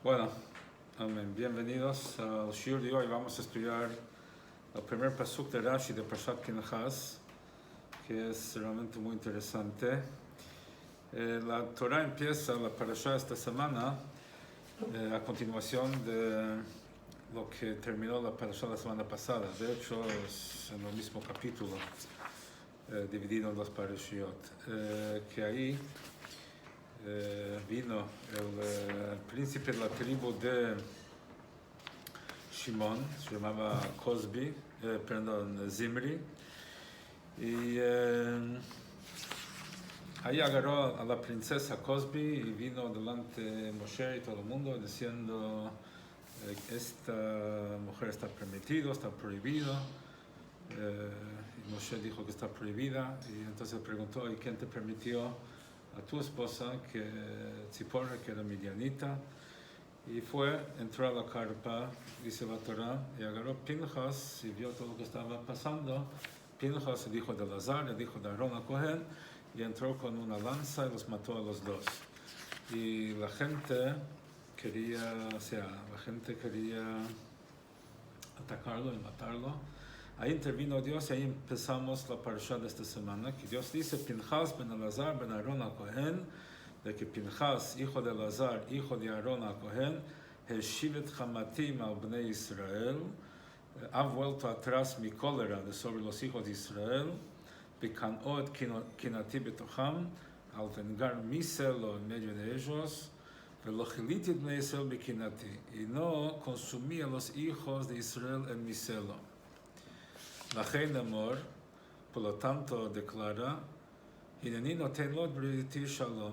Bueno, amén. Bienvenidos al Shiur de hoy. Vamos a estudiar el primer pasuk de Rashi de Parashat Pinchas, que es realmente muy interesante. La Torah empieza la parasha esta semana a continuación de lo que terminó la parasha la semana pasada. De hecho, es en el mismo capítulo, dividido en dos parashiot, que ahí vino el príncipe de la tribu de Shimón, se llamaba Zimri, y ahí agarró a la princesa Cosbi y vino delante Moshe y todo el mundo diciendo: esta mujer está permitida, está prohibida. Y Moshe dijo que está prohibida, y entonces preguntó: ¿y quién te permitió a tu esposa, que Tzipora, que era midianita? Y entró a la carpa, dice la Torah, y agarró Pinchas y vio todo lo que estaba pasando. Pinchas, el hijo de Elazar, el hijo de Aarón a Cohen, y entró con una lanza y los mató a los dos. Y la gente quería atacarlo y matarlo. Ahí intervino Dios y ahí empezamos la parasha de esta semana, que Dios dice: Pinchas ben Elazar ben Aarón a Cohen, de que Pinchas, hijo de Elazar, hijo de Aarón a Cohen, Heshivet Hamatim al Bnei Israel, ha vuelto atrás mi cólera de sobre los hijos de Israel, Bikan'o et kinati betocham, al vengar mi celo en medio de ellos, Velocheliti et Bnei Israel bikinati, y no consumí a los hijos de Israel en mi celo. Lachein amor, por lo tanto declara: Hineni noten lo briti shalom,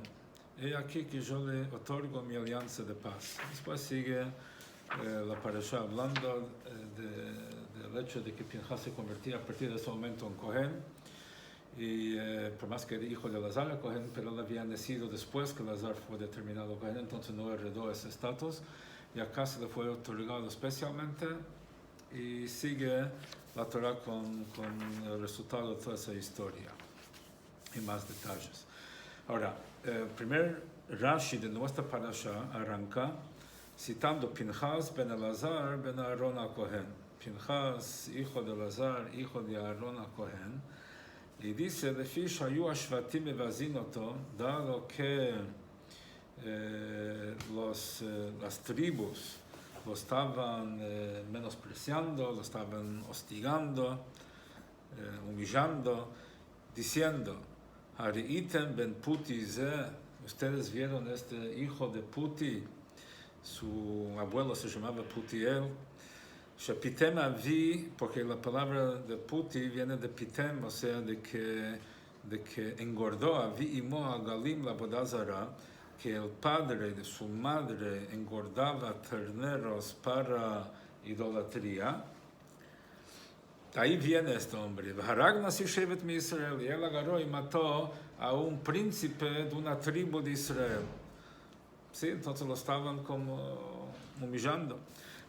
he aquí que yo le otorgo mi alianza de paz. Después sigue la parasha hablando del hecho de que Pinchas se convertía a partir de ese momento en Cohen, y por más que era hijo de Elazar a Cohen, pero él había nacido después que Elazar fue determinado Cohen, entonces no heredó ese estatus, y acá se le fue otorgado especialmente. Y sigue la Torah con el resultado de toda esa historia y más detalles. Ahora, el primer Rashi de nuestra parasha arranca citando Pinchas ben Elazar ben Aarón a Cohen. Pinchas, hijo de Elazar, hijo de Aarón a Cohen, y dice: Lefi shayu ashvatim mevazin oto, dado que las tribus lo estaban menospreciando, lo estaban hostigando, humillando, diciendo: Hari'item ben Puti ze, ustedes vieron este hijo de Puti, su abuelo se llamaba Putiel, Shepitem avi, porque la palabra de Puti viene de pitem, o sea, de que engordó, avi imo a galim la bodazara, que el padre de su madre engordaba terneros para idolatría. Ahí viene este hombre. Y él agarró y mató a un príncipe de una tribu de Israel. ¿Sí? Entonces lo estaban como humillando.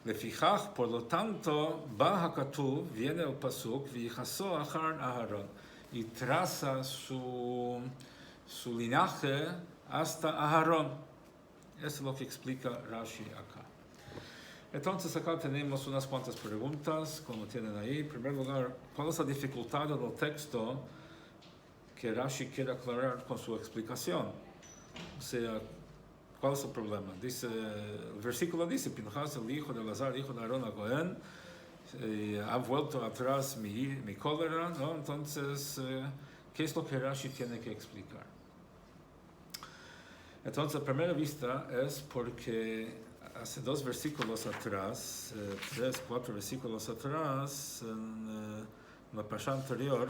Lefijaj, por lo tanto, Baja Katuv, viene el pasuk, Vijaso Achar Aharon, y traza su linaje hasta Aharón. Eso es lo que explica Rashi acá. Entonces acá tenemos unas cuantas preguntas, como tienen ahí. En primer lugar, ¿cuál es la dificultad del texto que Rashi quiere aclarar con su explicación? O sea, ¿cuál es el problema? Dice, el versículo dice: Pinchas, el hijo de Elazar, hijo de Aarón a Cohen, ha vuelto atrás mi cólera, ¿no? Entonces, ¿qué es lo que Rashi tiene que explicar? Entonces, a primera vista es porque hace 2 versículos atrás, 3, 4 versículos atrás, en la parasha anterior,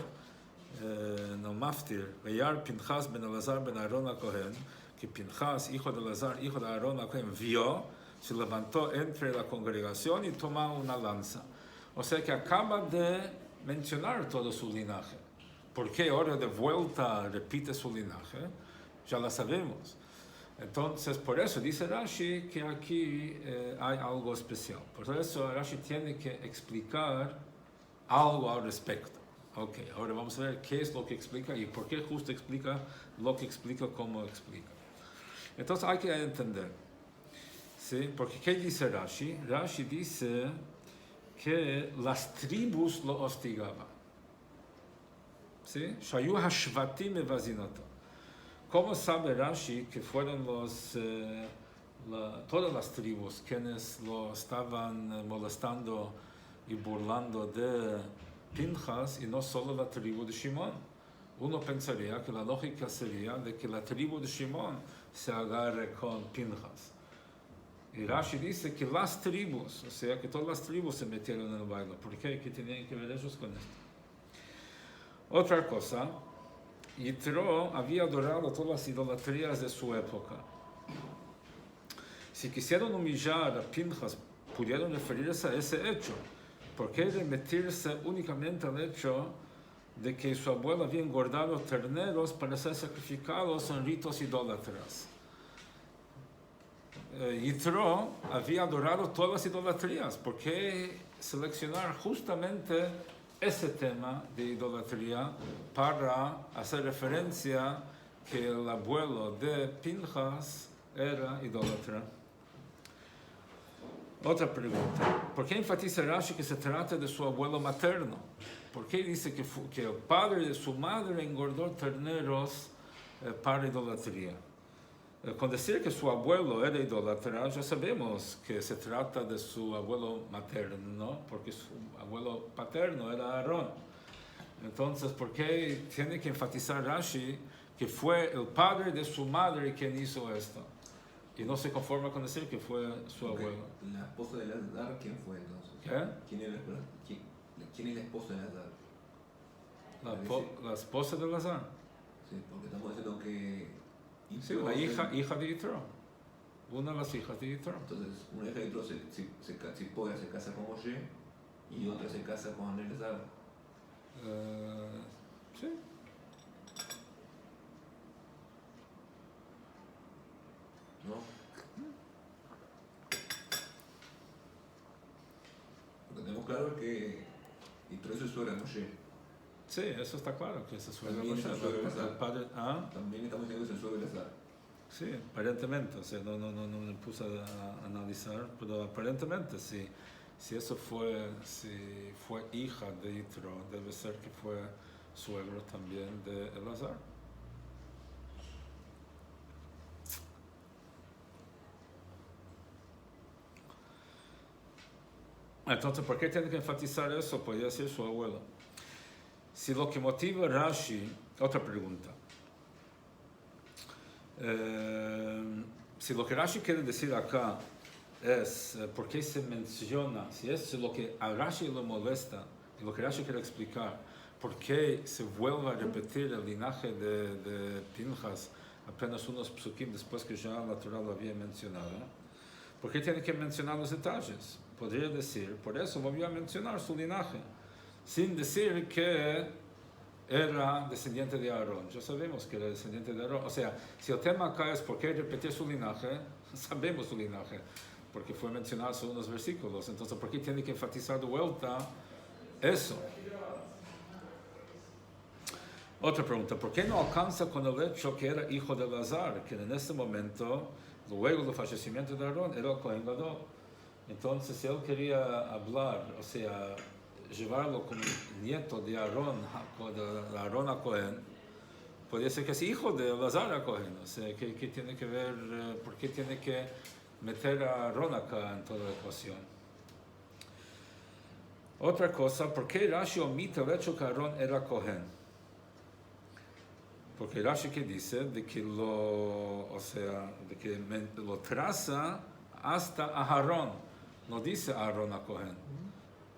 en el Maftir, Veyar Pinchas ben Elazar ben Aarón a Cohen, que Pinchas, hijo de Elazar, hijo de Aarón a Cohen, vio, se levantó entre la congregación y tomó una lanza. O sea que acaba de mencionar todo su linaje. ¿Por qué ahora de vuelta repite su linaje? Ya la sabemos. Entonces, por eso dice Rashi que aquí hay algo especial. Por eso Rashi tiene que explicar algo al respecto. Ok, ahora vamos a ver qué es lo que explica y por qué justo explica lo que explica, cómo explica. Entonces hay que entender. ¿sí? Porque ¿qué dice Rashi? Rashi dice que las tribus lo hostigaban. ¿Sí? Shayu hashvatim evazinoto. ¿Cómo sabe Rashi que fueron todas las tribus quienes lo estaban molestando y burlando de Pinchas y no solo la tribu de Shimón? Uno pensaría que la lógica sería de que la tribu de Shimón se agarre con Pinchas. Y Rashi dice que las tribus, o sea, que todas las tribus se metieron en el baile. ¿Por qué? ¿Qué tenían que ver ellos con esto? Otra cosa, Yitro había adorado todas las idolatrías de su época. Si quisieron humillar a Pinchas, pudieron referirse a ese hecho. ¿Por qué remitirse únicamente al hecho de que su abuelo había engordado terneros para ser sacrificados en ritos idólatras? Yitro había adorado todas las idolatrías. ¿Por qué seleccionar justamente ese tema de idolatría para hacer referencia que el abuelo de Pinchas era idólatra? Otra pregunta. ¿Por qué enfatiza Rashi que se trata de su abuelo materno? ¿Por qué dice que el padre de su madre engordó terneros para idolatría? Con decir que su abuelo era idólatra, ya sabemos que se trata de su abuelo materno, porque su abuelo paterno era Aarón. Entonces, ¿por qué tiene que enfatizar Rashi que fue el padre de su madre quien hizo esto? Y no se conforma con decir que fue su abuelo. ¿La esposa de Elazar quién fue entonces? ¿Qué? ¿Quién es la esposa de Elazar? La esposa de Elazar. Sí, porque estamos diciendo que... Sí, una hija de Yitro. Una de las hijas de Yitro. Entonces, una hija de Yitro se casa con Moshe y otra se casa con Elazar. Sí. ¿No? Porque tenemos claro que Yitro es su suegra Moshe. Sí, eso está claro, que es su suegra También Moshe. es su suegra Elazar. ¿Ah? También estamos diciendo que es el suegro de Elazar. Sí, aparentemente, o sea, no me puse a analizar, pero aparentemente sí. Si fue hija de Yitro, debe ser que fue suegro también de Elazar. Entonces, ¿por qué tiene que enfatizar eso? Podría ser su abuelo. Si lo que motiva Rashi, otra pregunta. Si lo que Rashi quiere decir acá es por qué se menciona, si es lo que a Rashi le molesta, y lo que Rashi quiere explicar, por qué se vuelve a repetir el linaje de Pinchas apenas unos psukim después que ya la Torah lo había mencionado, ¿por qué tiene que mencionar los detalles? Podría decir, por eso volvió a mencionar su linaje, sin decir que era descendiente de Aarón. Ya sabemos que era descendiente de Aarón. O sea, si el tema acá es por qué repetir su linaje, sabemos su linaje, porque fue mencionado en unos versículos. Entonces, ¿por qué tiene que enfatizar de vuelta eso? Otra pregunta, ¿por qué no alcanza con el hecho que era hijo de Elazar, que en ese momento, luego del fallecimiento de Aarón, era el Cohen Gadol? Entonces, si él quería hablar, o sea, llevarlo como nieto de Aarón a Cohen, podría ser que es hijo de Elazar a Cohen. O sea, ¿qué tiene que ver, por qué tiene que meter a Aarón acá en toda la ecuación? Otra cosa, ¿por qué Rashi omite el hecho que Aarón era Cohen? Porque Rashi que dice de que lo traza hasta a Aarón, no dice Aarón a Cohen.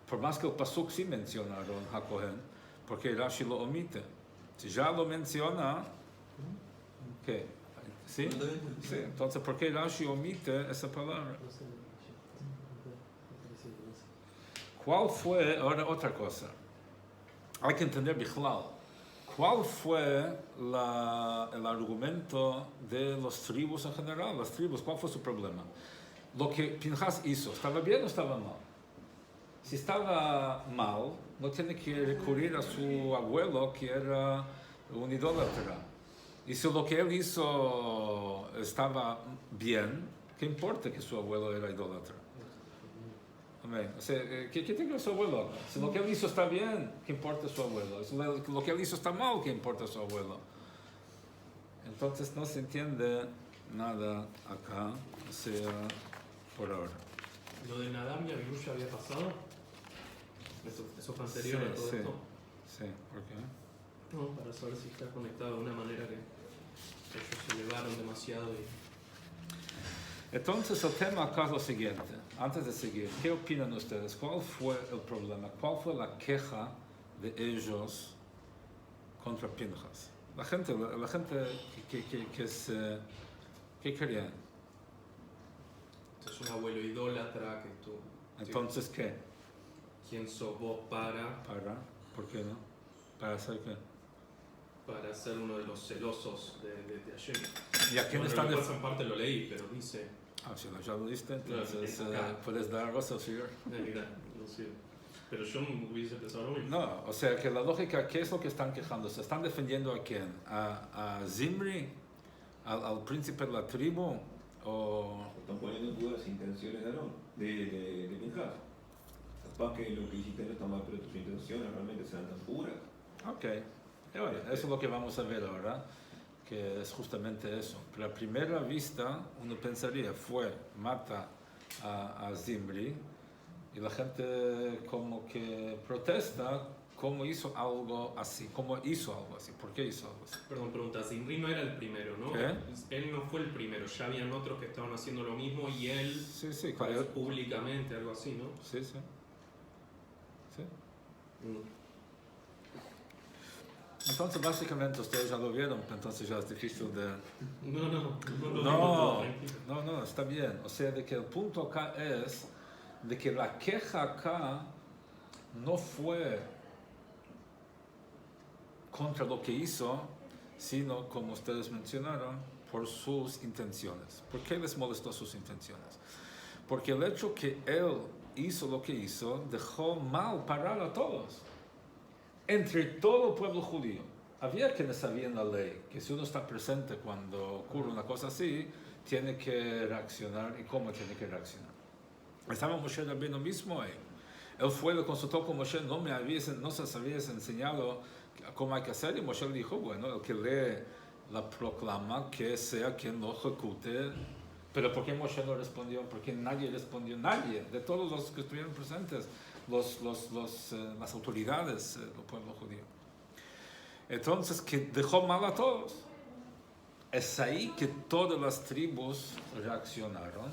Por más que el pasuk sí menciona a Aarón a Cohen, porque Rashi lo omite. Si ya lo menciona, ¿qué? ¿Sí? Sí. Entonces, ¿por qué Rashi omite esa palabra? ¿Cuál fue, ahora otra cosa, hay que entender Bichlal, cuál fue el argumento de los tribus en general? Las tribus, ¿cuál fue su problema? Lo que Pinchas hizo, ¿estaba bien o estaba mal? Si estaba mal, no tiene que recurrir a su abuelo, que era un idólatra. Y si lo que él hizo estaba bien, ¿Qué importa que su abuelo era idólatra? Amén. O sea, ¿qué tiene que ver su abuelo? Si lo que él hizo está bien, ¿qué importa su abuelo? Si lo que él hizo está mal, ¿qué importa su abuelo? Entonces no se entiende nada acá, o sea, por ahora. ¿Lo de Nadab y Abiú ya había pasado? ¿Eso fue anterior a todo esto? Sí, ¿por qué? No, para saber si está conectado de una manera que ellos se elevaron demasiado y... Entonces el tema acá es lo siguiente, antes de seguir, ¿qué opinan ustedes? ¿Cuál fue el problema? ¿Cuál fue la queja de ellos contra Pinchas? La gente ¿qué querían? Es un abuelo idólatra que tú... Entonces, ¿qué? ¿Quién sos vos para? ¿Por qué no? ¿Para hacer qué? Para ser uno de los celosos de Hashem. ¿Y a quién Bueno, están después en parte lo leí, pero dice... si no, ya lo diste, entonces Acá. puedes dar algo a señor. Mira, no sé. Pero yo hubiese pensado lo mismo. No, o sea que la lógica, ¿qué es lo que están quejando? ¿Se están defendiendo a quién? ¿A Zimri? ¿Al príncipe de la tribu? ¿O...? Están poniendo en duda las intenciones de Aarón, de Pinchas. Capaz que lo que hiciste no está mal, pero tus intenciones realmente serán tan puras. Ok, y bueno, eso es lo que vamos a ver ahora, que es justamente eso. Pero a primera vista, uno pensaría, mata a Zimri, y la gente como que protesta, ¿cómo hizo algo así? ¿Por qué hizo algo así? Perdón, pregunta, Zimri no era el primero, ¿no? ¿Qué? Él no fue el primero, ya habían otros que estaban haciendo lo mismo y él Sí, públicamente, algo así, ¿no? Sí. Entonces, básicamente, ustedes ya lo vieron, entonces ya es difícil de... No, está bien. O sea, de que el punto acá es de que la queja acá no fue contra lo que hizo, sino, como ustedes mencionaron, por sus intenciones. ¿Por qué les molestó sus intenciones? Porque el hecho que él hizo lo que hizo, dejó mal parar a todos. Entre todo el pueblo judío. Había quienes sabían la ley, que si uno está presente cuando ocurre una cosa así, tiene que reaccionar, y cómo tiene que reaccionar. Estaba Moshe Rabbeinu mismo ahí. Él fue, lo consultó con Moshe, no se había enseñado cómo hay que hacer, y Moshe le dijo, bueno, el que lee la proclama, que sea quien lo ejecute. Pero ¿por qué Moshe no respondió? ¿Por qué nadie respondió? Nadie, de todos los que estuvieron presentes, las autoridades del pueblo judío. Entonces, que dejó mal a todos. Es ahí que todas las tribus reaccionaron,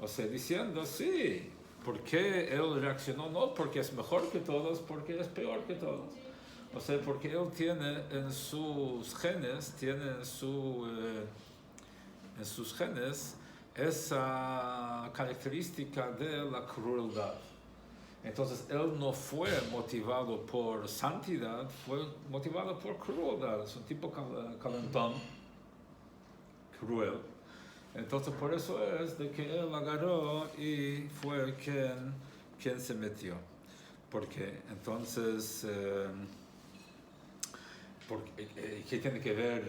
o sea, diciendo, sí, ¿por qué él reaccionó? No porque es mejor que todos, porque es peor que todos. O sea, porque él tiene en sus genes, esa característica de la crueldad. Entonces, él no fue motivado por santidad, fue motivado por crueldad. Es un tipo calentón, cruel. Entonces, por eso es de que él agarró y fue quien se metió. Porque entonces, ¿qué tiene que ver?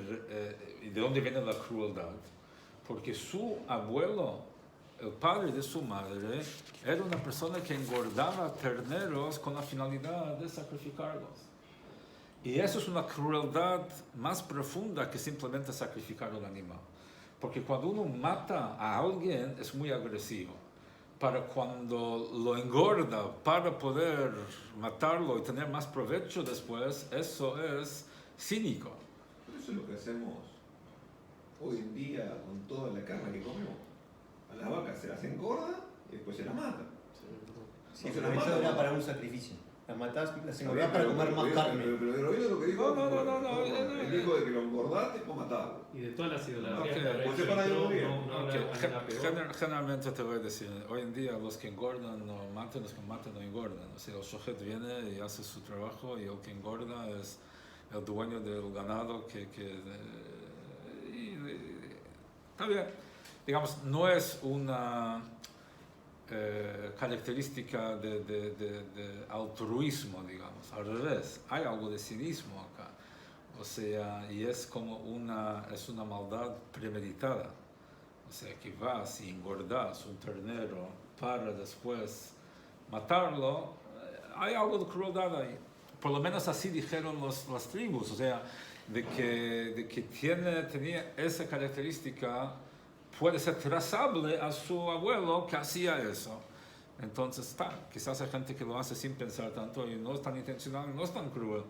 ¿De dónde viene la crueldad? Porque su abuelo, el padre de su madre, era una persona que engordaba terneros con la finalidad de sacrificarlos. Y eso es una crueldad más profunda que simplemente sacrificar un animal. Porque cuando uno mata a alguien es muy agresivo. Para cuando lo engorda para poder matarlo y tener más provecho después, eso es cínico. Pero eso es lo que hacemos hoy en día con toda la carne que comemos. A las vacas se las engorda y después se las mata. Sí, pero eso era para un sacrificio. Las matás, las engordás para comer más carne. Pero ¿oído lo que dijo? No. Él dijo de que lo engordaste por matarlo. Y de todas las idolatrías Ok. que habrá Pues hecho, para no Dios, habrá peor. Generalmente te voy a decir, hoy en día los que engordan no matan, los que matan no engordan. O sea, el shohet viene y hace su trabajo y el que engorda es el dueño del ganado está bien. Digamos, no es una característica de altruismo, digamos, al revés, hay algo de cinismo acá, o sea, y es como una maldad premeditada, o o sea, que vas y engordas un ternero para después matarlo, hay algo de crueldad ahí. Por lo menos así dijeron las tribus, o sea, de que tenía esa característica, puede ser trazable a su abuelo que hacía eso. Entonces, quizás hay gente que lo hace sin pensar tanto y no es tan intencional, no es tan cruel.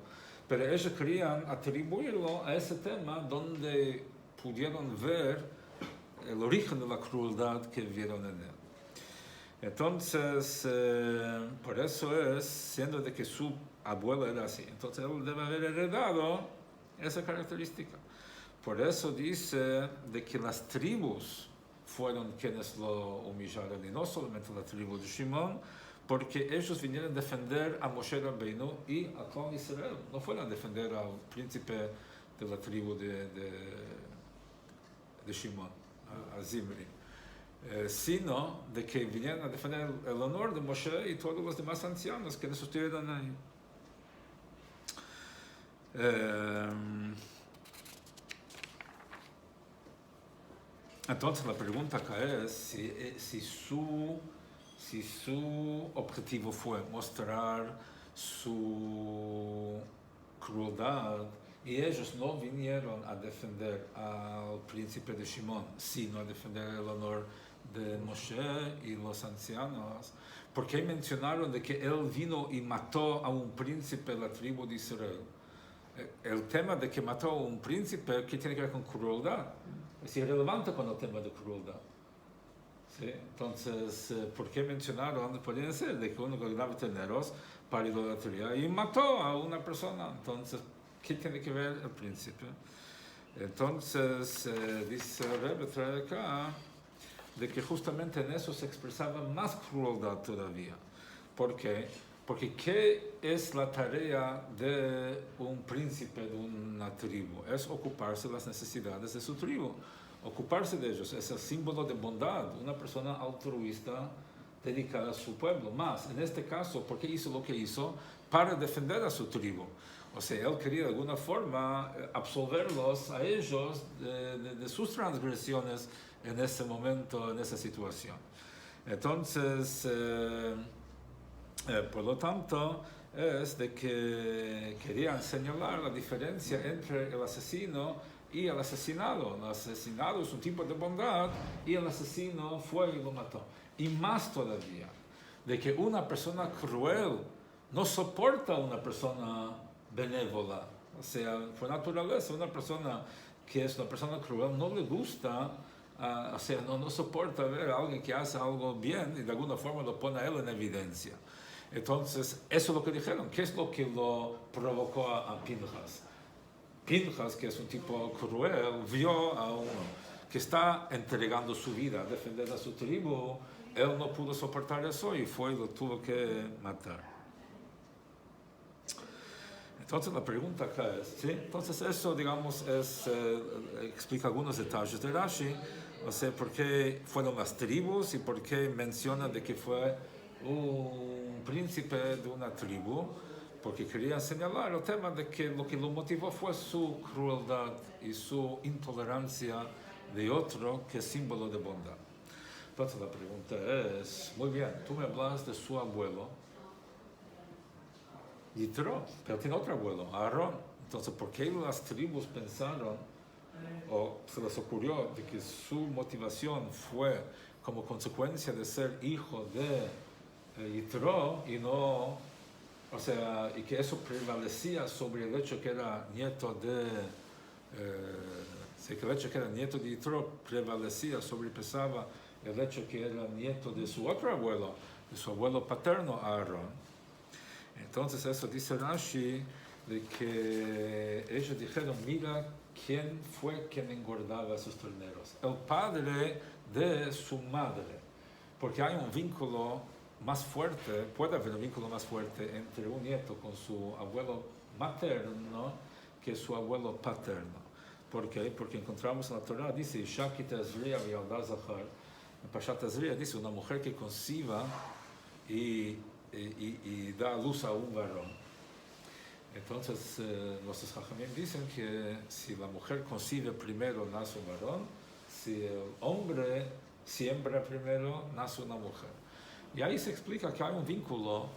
Pero ellos querían atribuirlo a ese tema donde pudieron ver el origen de la crueldad que vieron en él. Entonces, por eso es, siendo de que su abuelo era así, entonces él debe haber heredado esa característica. Por eso dice de que las tribus fueron quienes lo humillaron, y no solamente la tribu de Shimon, porque ellos vinieron a defender a Moshe Rabbeinu y a todo Israel. No fueron a defender al príncipe de la tribu de Shimon, a Zimri, sino de que vinieron a defender el honor de Moshe y todos los demás ancianos que nos estuvieron ahí. Entonces la pregunta acá es si su objetivo fue mostrar su crueldad y ellos no vinieron a defender al príncipe de Shimon, sino a defender el honor de Moshe y los ancianos. ¿Por qué mencionaron de que él vino y mató a un príncipe de la tribu de Israel? El tema de que mató a un príncipe, ¿qué tiene que ver con crueldad? Es irrelevante con el tema de crueldad. ¿Sí? Entonces, ¿por qué mencionaron? Podría ser de que uno ganaba terneros para idolatría y mató a una persona. Entonces, ¿qué tiene que ver el príncipe? Entonces, dice el Rebbe, trae acá, de que justamente en eso se expresaba más crueldad todavía. ¿Por qué? Porque ¿qué es la tarea de un príncipe de una tribu? Es ocuparse de las necesidades de su tribu, ocuparse de ellos. Es el símbolo de bondad, una persona altruista dedicada a su pueblo. Más, en este caso, ¿por qué hizo lo que hizo? Para defender a su tribu. O sea, él quería de alguna forma absolverlos a ellos de sus transgresiones en ese momento, en esa situación. Entonces, por lo tanto, es de que querían señalar la diferencia entre el asesino y el asesinado. El asesinado es un tipo de bondad y el asesino fue y lo mató. Y más todavía, de que una persona cruel no soporta a una persona benévola. O sea, por naturaleza, una persona que es una persona cruel no le gusta, o sea, no soporta ver a alguien que hace algo bien y de alguna forma lo pone a él en evidencia. Entonces, eso es lo que dijeron. ¿Qué es lo que lo provocó a Pinchas? Pinchas, que es un tipo cruel, vio a uno que está entregando su vida a defender a su tribu. Él no pudo soportar eso y fue y lo tuvo que matar. Entonces, la pregunta acá es, ¿sí? Entonces, eso, digamos, explica algunos detalles de Rashi. O sea, por qué fueron las tribus y por qué menciona de que fue un príncipe de una tribu, porque quería señalar el tema de que lo motivó fue su crueldad y su intolerancia de otro que es símbolo de bondad. Entonces la pregunta es, muy bien, tú me hablas de su abuelo, Yitro, pero tiene otro abuelo, Aarón. Entonces, ¿por qué las tribus pensaron, o se les ocurrió, de que su motivación fue como consecuencia de ser hijo de Yitro y no, o sea, y que eso prevalecía sobre el hecho que era nieto de, que el hecho que era nieto de Yitro prevalecía, sobrepesaba el hecho que era nieto de su otro abuelo, de su abuelo paterno Aarón. Entonces eso dice Rashi, de que ellos dijeron, mira quién fue quien engordaba a sus terneros, el padre de su madre, porque hay un vínculo más fuerte, puede haber un vínculo más fuerte entre un nieto con su abuelo materno que su abuelo paterno. ¿Por qué? Porque encontramos en la Torah, dice, Isha Tazria v'yalda zachar. En Pashat Tazria dice, una mujer que conciba y da luz a un varón. Entonces, los Jajamim dicen que si la mujer concibe primero, nace un varón, si el hombre siembra primero, nace una mujer. Y ahí se explica que hay un vínculo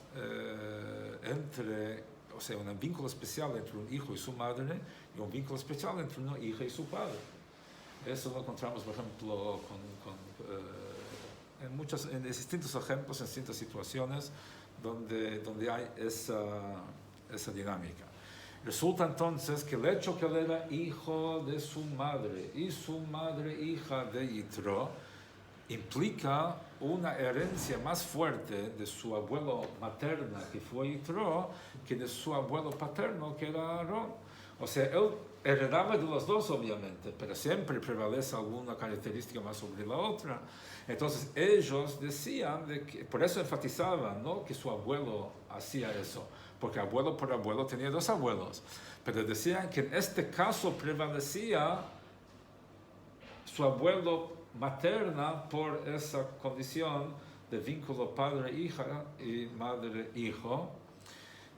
o sea, un vínculo especial entre un hijo y su madre y un vínculo especial entre una hija y su padre. Eso lo encontramos, por ejemplo, en distintos ejemplos, en distintas situaciones donde hay esa dinámica. Resulta entonces que el hecho que él era hijo de su madre y su madre hija de Yitro implica una herencia más fuerte de su abuelo materno, que fue Yitro, que de su abuelo paterno, que era Aarón. O sea, él heredaba de los dos, obviamente, pero siempre prevalece alguna característica más sobre la otra. Entonces, ellos decían, por eso enfatizaban, ¿no?, que su abuelo hacía eso, porque abuelo por abuelo tenía dos abuelos, pero decían que en este caso prevalecía su abuelo materna por esa condición de vínculo padre-hija y madre-hijo.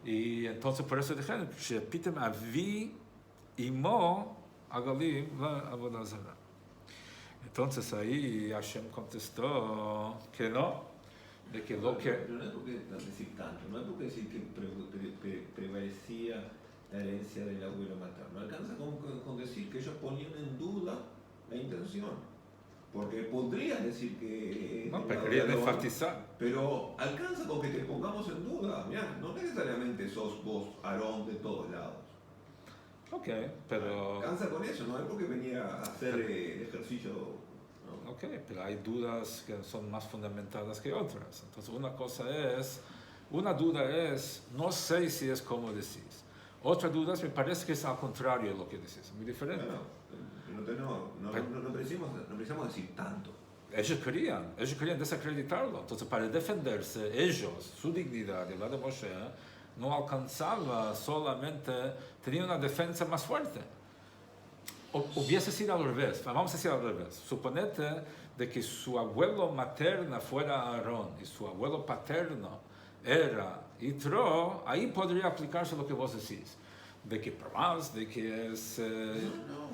Y entonces por eso dijeron, Shepitem avi imo agalim la avodah zarah. Entonces ahí Hashem contestó que no, de que lo que... Pero no es porque decir tanto, no es porque decir que prevalecía la herencia del abuelo materno. Alcanza con decir que ellos ponían en duda la intención. Porque podrías decir que... No, pero querían enfatizar. Pero alcanza con que te pongamos en duda. Mirá, no necesariamente sos vos, Aarón, de todos lados. Ok, pero... Alcanza con eso, no es porque venía a hacer el ejercicio... ¿no? Ok, pero hay dudas que son más fundamentadas que otras. Entonces una duda es, no sé si es como decís. Otra duda me parece que es al contrario de lo que decís, muy diferente. No precisamos decir tanto. Ellos querían desacreditarlo. Entonces, para defenderse, ellos, su dignidad y la de Moshe, no alcanzaba solamente, tenía una defensa más fuerte. Hubiese sido al revés, vamos a decir al revés. Suponete de que su abuelo materno fuera Aarón y su abuelo paterno era Yitro, ahí podría aplicarse lo que vos decís. De que por más, de que es...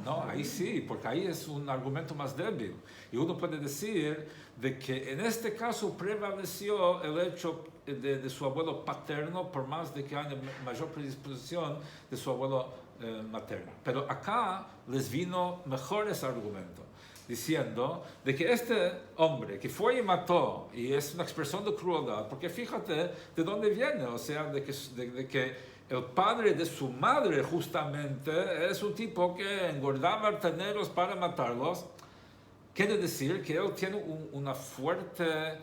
no, ahí sí, porque ahí es un argumento más débil. Y uno puede decir de que en este caso prevaleció el hecho de su abuelo paterno, por más de que haya mayor predisposición de su abuelo materno. Pero acá les vino mejor ese argumento, diciendo de que este hombre que fue y mató, y es una expresión de crueldad, porque fíjate de dónde viene, o sea, de que el padre de su madre justamente es un tipo que engordaba terneros para matarlos. Quiere decir que él tiene una fuerte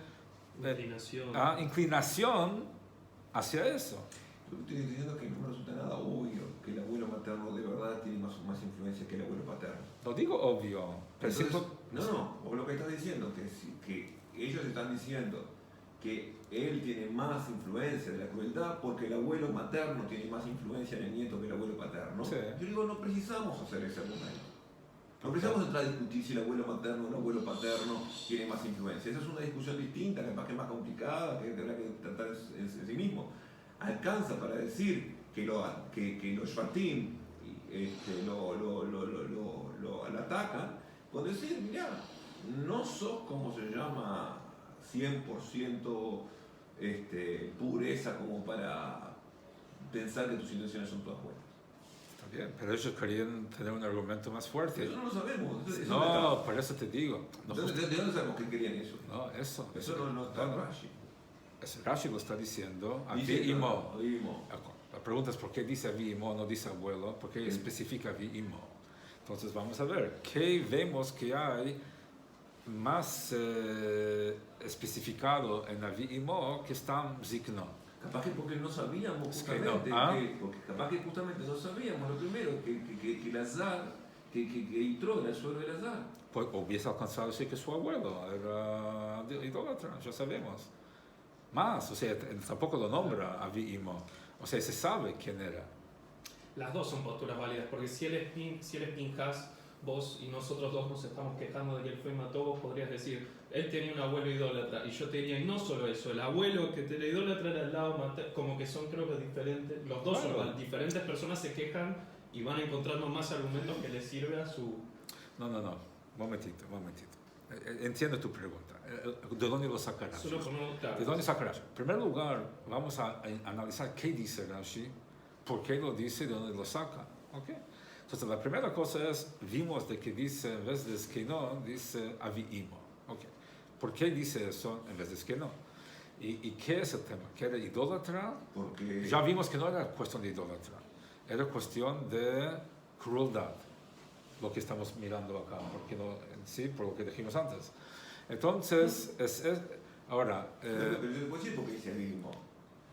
inclinación hacia eso. Lo que estoy diciendo es que no resulta nada obvio que el abuelo materno de verdad tiene más influencia que el abuelo paterno. Lo digo obvio. Entonces, o lo que estás diciendo, que ellos están diciendo que él tiene más influencia de la crueldad porque el abuelo materno tiene más influencia en el nieto que el abuelo paterno. Sí. Yo digo, no precisamos hacer ese argumento. No precisamos entrar a discutir si el abuelo materno o el abuelo paterno tiene más influencia. Esa es una discusión distinta, capaz que es más complicada, que tendrá que tratar en sí mismo. Alcanza para decir que los Shvatim lo atacan, con decir, mirá, no sos como se llama 100% pureza como para pensar que tus intenciones son todas buenas. Está bien, pero ellos querían tener un argumento más fuerte. Eso no lo sabemos. No, por eso te digo. No, ¿De dónde sabemos que querían eso? No, eso no está en Rashi. Rashi lo está diciendo. Dice Avi Imo. Imo. La pregunta es por qué dice Avi Imo, no dice abuelo, por qué especifica Avi Imo. Entonces vamos a ver, ¿qué vemos que hay más especificado en Avi Imo que está Zikno? Capaz que porque no sabíamos justamente, porque capaz que justamente no sabíamos lo primero, que el Azar, que Yitro era el suegro del Azar. Pues hubiese alcanzado a decir que su abuelo era idólatra, ya sabemos. Más, o sea, tampoco lo nombra Avi Imo. O sea, se sabe quién era. Las dos son posturas válidas, porque si él es Pinjas, vos y nosotros dos nos estamos quejando de que él fue y mató, vos podrías decir, él tenía un abuelo idólatra, y yo te diría, y no solo eso, el abuelo que te era idólatra era el lado materno, como que son creo que diferentes, los dos son diferentes personas se quejan y van encontrando más argumentos que les sirve a su... No. momentito. Entiendo tu pregunta. ¿De dónde lo sacarás? Solo por no, claro. ¿De dónde sacarás? En primer lugar, vamos a analizar qué dice Rashi, por qué lo dice y de dónde lo saca. ¿Okay? Entonces, la primera cosa es, vimos de que dice, en vez de esquino, dice aviimo. Okay. ¿Por qué dice eso en vez de esquino? ¿Y qué es el tema? ¿Que era idólatra? Porque Ya vimos que no era cuestión de idólatra, era cuestión de crueldad, lo que estamos mirando acá, porque no, sí, por lo que dijimos antes. Entonces, ahora... pero yo te puedo decir por qué dice mismo.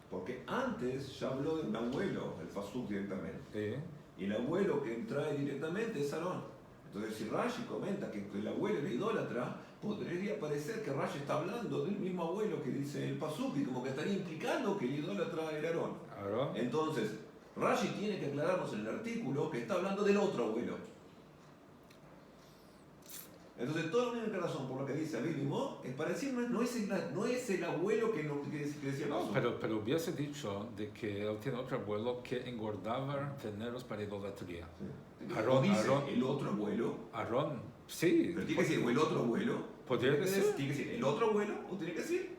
Porque antes ya habló de un abuelo, el Pasuk directamente. Y el abuelo que trae directamente es Aarón. Entonces, si Rashi comenta que el abuelo era idólatra, podría parecer que Rashi está hablando del mismo abuelo que dice el Pasuk, y como que estaría implicando que el idólatra era Aarón. Entonces, Rashi tiene que aclararnos en el artículo que está hablando del otro abuelo. Entonces, toda la única razón por la que dice Abimimo es para decir no es el abuelo que decía el No, Pasuk. pero hubiese dicho de que él tiene otro abuelo que engordaba terneros para idolatría. Sí. Aarón, O dice Aarón. el otro abuelo. Aarón, sí. Pero tiene que decir o el otro abuelo. Podría decir. Tiene que decir el otro abuelo o tiene que decir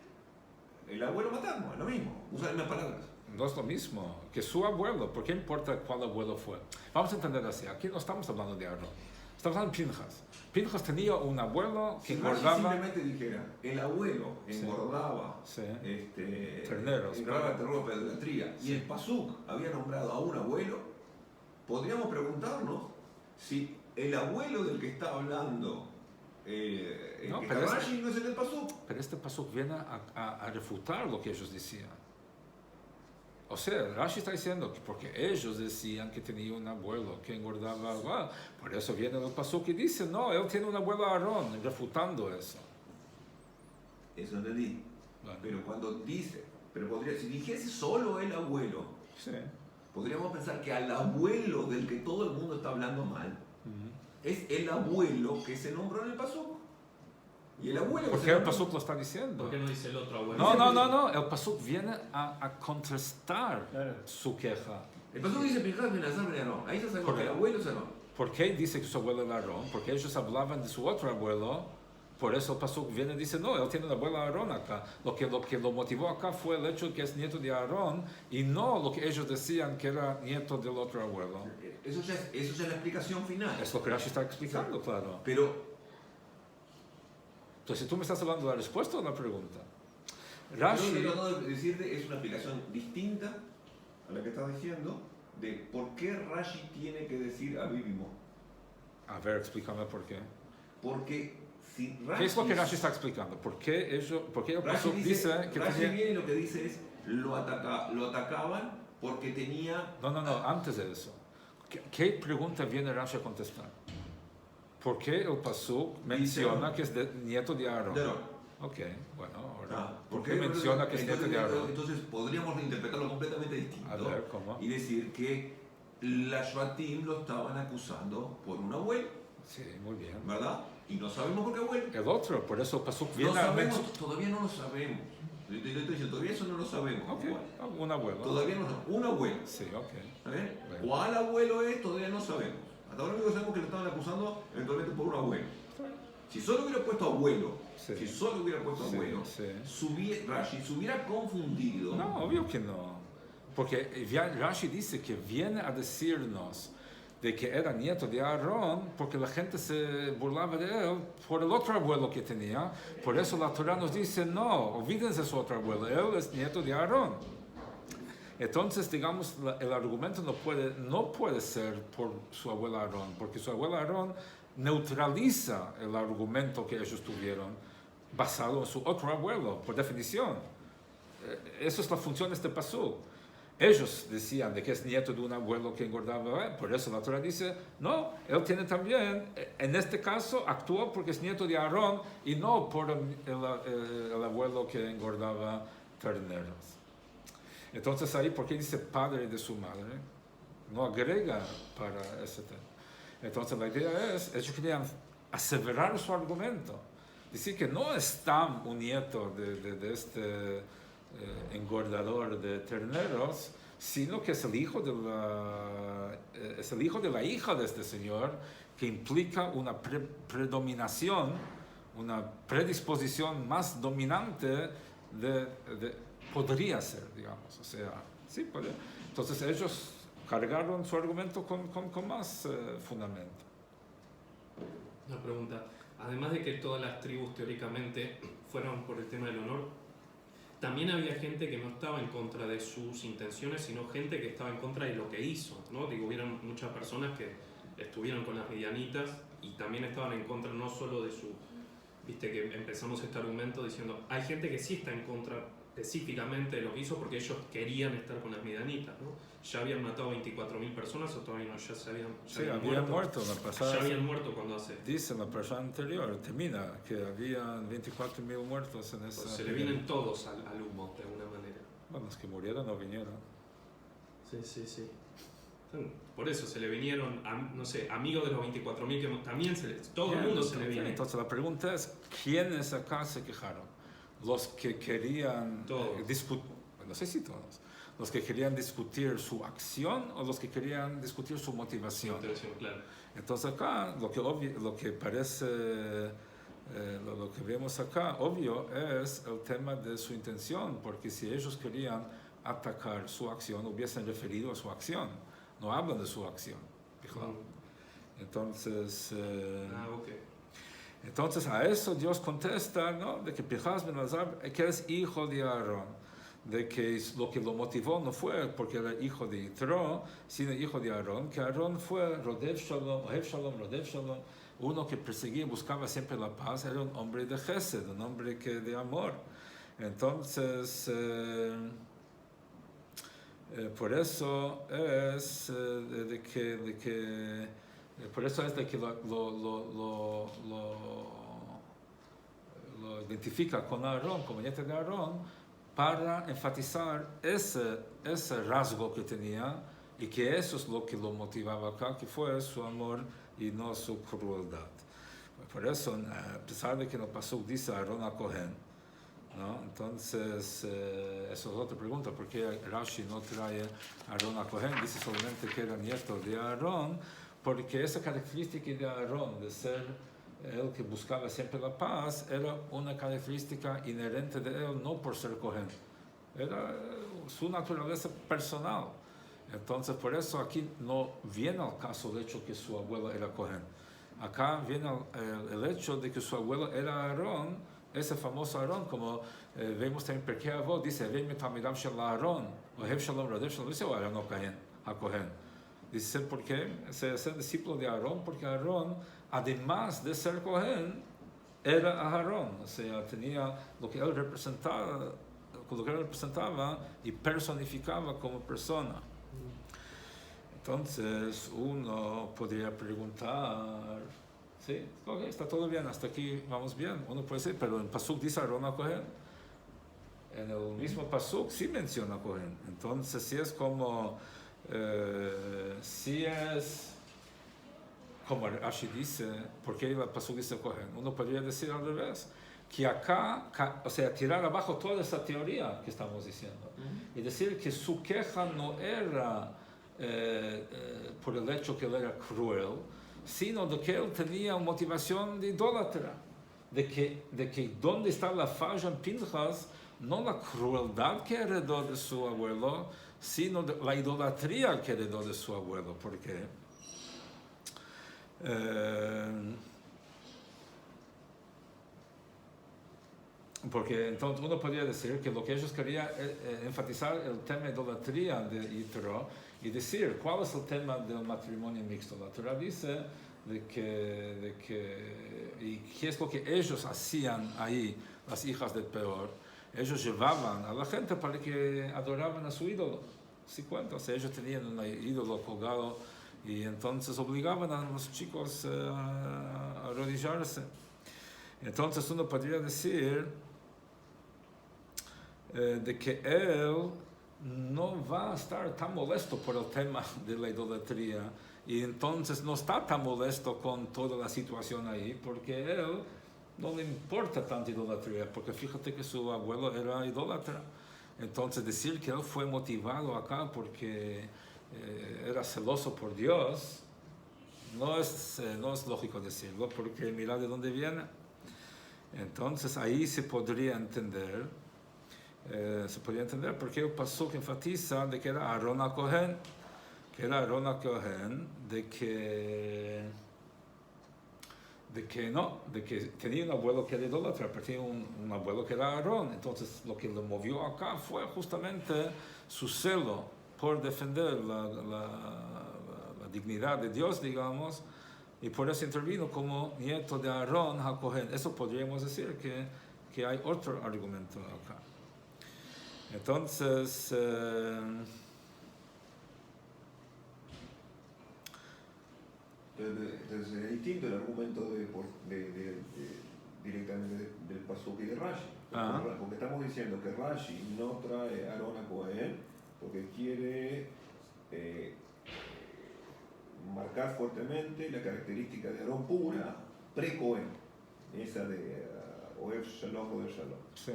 el abuelo materno, es lo mismo. Usa las mismas palabras. No es lo mismo que su abuelo. ¿Por qué importa cuál abuelo fue? Vamos a entender así. Aquí no estamos hablando de Aarón. Estamos hablando de Pinchas. Pinchas tenía un abuelo que Si Rashi engordaba... simplemente dijera, el abuelo engordaba Sí. terneros para idolatría, y el Pasuk había nombrado a un abuelo, podríamos preguntarnos si el abuelo del que está hablando No, que pero está Rashi no es el del Pasuk. Pero este pasuk viene a refutar lo que ellos decían. O sea, Rashi está diciendo que porque ellos decían que tenía un abuelo que engordaba igual, por eso viene el pasuk y dice, no, él tiene un abuelo Aarón, refutando eso. Eso entendí. Bueno, Pero cuando dice, si dijese solo el abuelo, sí. podríamos pensar que al abuelo del que todo el mundo está hablando mal, Ujú. es el abuelo que se nombró en el Pasuk. Y el abuelo que ¿Por se qué el nombró- pasuk lo está diciendo? ¿Por qué no dice el otro abuelo? No, el pasuk viene a contrastar Claro. su queja. El Pasuk dice Pinchas ben Elazar ben Aarón. Ahí ya sabemos ¿Por que el qué? abuelo es Aarón. ¿Por qué dice que su abuelo era Aarón? Porque ellos hablaban de su otro abuelo, por eso el pasuk viene y dice, no, él tiene un abuelo Aarón acá. Lo que lo motivó acá fue el hecho de que es nieto de Aarón y no lo que ellos decían que era nieto del otro abuelo. Eso ya es la explicación final. Es lo que Rashi está explicando, claro. Pero Entonces, ¿tú me estás hablando de la respuesta o de la pregunta? yo Rashi, lo que trato de decirte es una explicación distinta a la que estás diciendo de por qué Rashi tiene que decir Abibimo. a ver, explícame por qué. Porque si Rashi... ¿Qué es lo que Rashi está explicando? ¿Por qué el Rashi pasuk dice que Rashi tenía... viene y lo que dice es lo atacaban porque tenía... No, antes de eso. ¿Qué pregunta viene Rashi a contestar? ¿Por qué el pasuk menciona que es nieto de Aarón? De Aarón. Ok, bueno, ahora, ¿Por ¿por qué menciona que es nieto de Aarón? Entonces podríamos reinterpretarlo completamente distinto. A ver, ¿cómo? Y decir que la Shvatim lo estaban acusando por un abuelo, Sí, muy bien. ¿verdad? Y no sabemos por qué abuelo. El otro, por eso el pasuk No viene a sabemos, mencionar... todavía no lo sabemos. Yo estoy diciendo, todavía eso no lo sabemos. Ok, ¿Cuál? un abuelo. Todavía no sabemos. Un abuelo. Sí, ok. ¿Sabes? Bueno. ¿Cuál abuelo es? Todavía no sabemos. Hasta ahora único que sabemos que le estaban acusando eventualmente por un abuelo. Si solo hubiera puesto abuelo, Sí. si solo hubiera puesto Sí, abuelo, sí. Rashi se hubiera confundido. No, obvio que no. Porque Rashi dice que viene a decirnos de que era nieto de Aarón porque la gente se burlaba de él por el otro abuelo que tenía. Por eso la Torah nos dice, no, olvídense de su otro abuelo, él es nieto de Aarón. Entonces, digamos, el argumento no puede ser por su abuelo Aarón, porque su abuelo Aarón neutraliza el argumento que ellos tuvieron basado en su otro abuelo, por definición. Eso es la función de este pasuk. Ellos decían de que es nieto de un abuelo que engordaba, por eso la Torah dice, no, él tiene también, en este caso, actúa porque es nieto de Aarón y no por el abuelo que engordaba terneros. Entonces ahí, ¿por qué dice padre de su madre? No agrega para ese tema. Entonces la idea es, ellos querían aseverar su argumento, decir que no es tan un nieto de este engordador de terneros, sino que es el hijo de la hija de este señor que implica una predominación, una predisposición más dominante podría ser, digamos, o sea, sí, podría. Entonces ellos cargaron su argumento con más fundamento. Una pregunta, además de que todas las tribus teóricamente fueron por el tema del honor, también había gente que no estaba en contra de sus intenciones, sino gente que estaba en contra de lo que hizo, ¿no? Digo, hubieron muchas personas que estuvieron con las midianitas y también estaban en contra no solo de su... Viste que empezamos este argumento diciendo, hay gente que sí está en contra específicamente de lo que hizo porque ellos querían estar con las midianitas, ¿no? Ya habían matado 24.000 personas o todavía no, ya habían muerto la pasada. Ya habían muerto cuando hace... Dice la persona anterior, termina, que había 24.000 muertos en esa... Pues se le vienen todos al humo, de alguna manera. Bueno, los que murieron no vinieron. Sí. Por eso se le vinieron, no sé, amigos de los 24.000 que también todo el mundo se le viene. Entonces la pregunta es, ¿quiénes acá se quejaron? Los que querían discutir, no sé si todos, los que querían discutir su acción o los que querían discutir su motivación. Claro. Entonces acá lo que parece, lo que vemos acá, obvio, es el tema de su intención, porque si ellos querían atacar su acción, hubiesen referido a su acción, no hablan de su acción. Entonces, Okay. Entonces a eso Dios contesta, ¿no? De que Pinhas ben Elazar, que es hijo de Aarón, de que lo motivó no fue porque era hijo de Yitro, sino hijo de Aarón, que Aarón fue Rodev Shalom, uno que perseguía y buscaba siempre la paz, era un hombre de Gesed, un hombre de amor. Entonces, por eso es de que lo identifica con Aarón, como nieto de Aarón, para enfatizar ese rasgo que tenía y que eso es lo que lo motivaba acá, que fue su amor y no su crueldad. Por eso, a pesar de que en el pasuk dice Aarón a Cohen, ¿no? Entonces, eso es otra pregunta, ¿por qué Rashi no trae a Aarón a Cohen? Dice solamente que era nieto de Aarón, porque esa característica de Aarón, de ser el que buscaba siempre la paz, era una característica inherente de él, no por ser Cohen. Era su naturaleza personal. Entonces, por eso aquí no viene al caso el hecho que su abuelo era Cohen. Acá viene el hecho de que su abuelo era Aarón, ese famoso Aarón, como vemos también en Pirkei Avot, dice, Vei mitamidav shel Aarón, ohev shalom, rodev shalom, dice Aarón a Cohen. Dice, ¿por qué? Ser discípulo de Aarón, porque Aarón, además de ser Cohen, era Aarón, o sea, tenía lo que él representaba y personificaba como persona. Entonces, uno podría preguntar, sí, ok, está todo bien, hasta aquí vamos bien. Uno puede decir, pero en Pasuk dice Aarón a Cohen. En el mismo Pasuk sí menciona a Cohen. Entonces, si es como Rashi dice, ¿por qué el Pasuk dice Cohen? Uno podría decir al revés, que acá, o sea, tirar abajo toda esa teoría que estamos diciendo y decir que su queja no era por el hecho que él era cruel, sino de que él tenía una motivación de idólatra, de que donde está la falla en Pinhas, no la crueldad que heredó de su abuelo, sino la idolatría que heredó de su abuelo. ¿Por qué? Porque entonces uno podría decir que lo que ellos querían enfatizar el tema de idolatría de Yitro y decir cuál es el tema del matrimonio mixto. La Torah dice de que y qué es lo que ellos hacían ahí, las hijas del Peor. Ellos llevaban a la gente para que adoraban a su ídolo. ¿Sí cuenta? O sea, ellos tenían un ídolo colgado y entonces obligaban a los chicos a arrodillarse. Entonces uno podría decir de que él no va a estar tan molesto por el tema de la idolatría y entonces no está tan molesto con toda la situación ahí porque él no le importa tanta idolatría, porque fíjate que su abuelo era idólatra. Entonces decir que él fue motivado acá porque era celoso por Dios, no es lógico decirlo, porque mira de dónde viene. Entonces ahí se podría entender porque el pasuk enfatiza de que era Aarón HaKohen, de que tenía un abuelo que era idólatra, pero tenía un abuelo que era Aarón. Entonces lo que lo movió acá fue justamente su celo por defender la dignidad de Dios, digamos, y por eso intervino como nieto de Aarón HaKohen. Eso podríamos decir que hay otro argumento acá. Entonces, entonces es distinto el argumento directamente del Pasuk y de Rashi. Porque estamos diciendo que Rashi no trae a Aarón HaKohen porque quiere marcar fuertemente la característica de Aarón pura, pre-Cohen, esa de Oev Shalom, Oev Shalom. sí.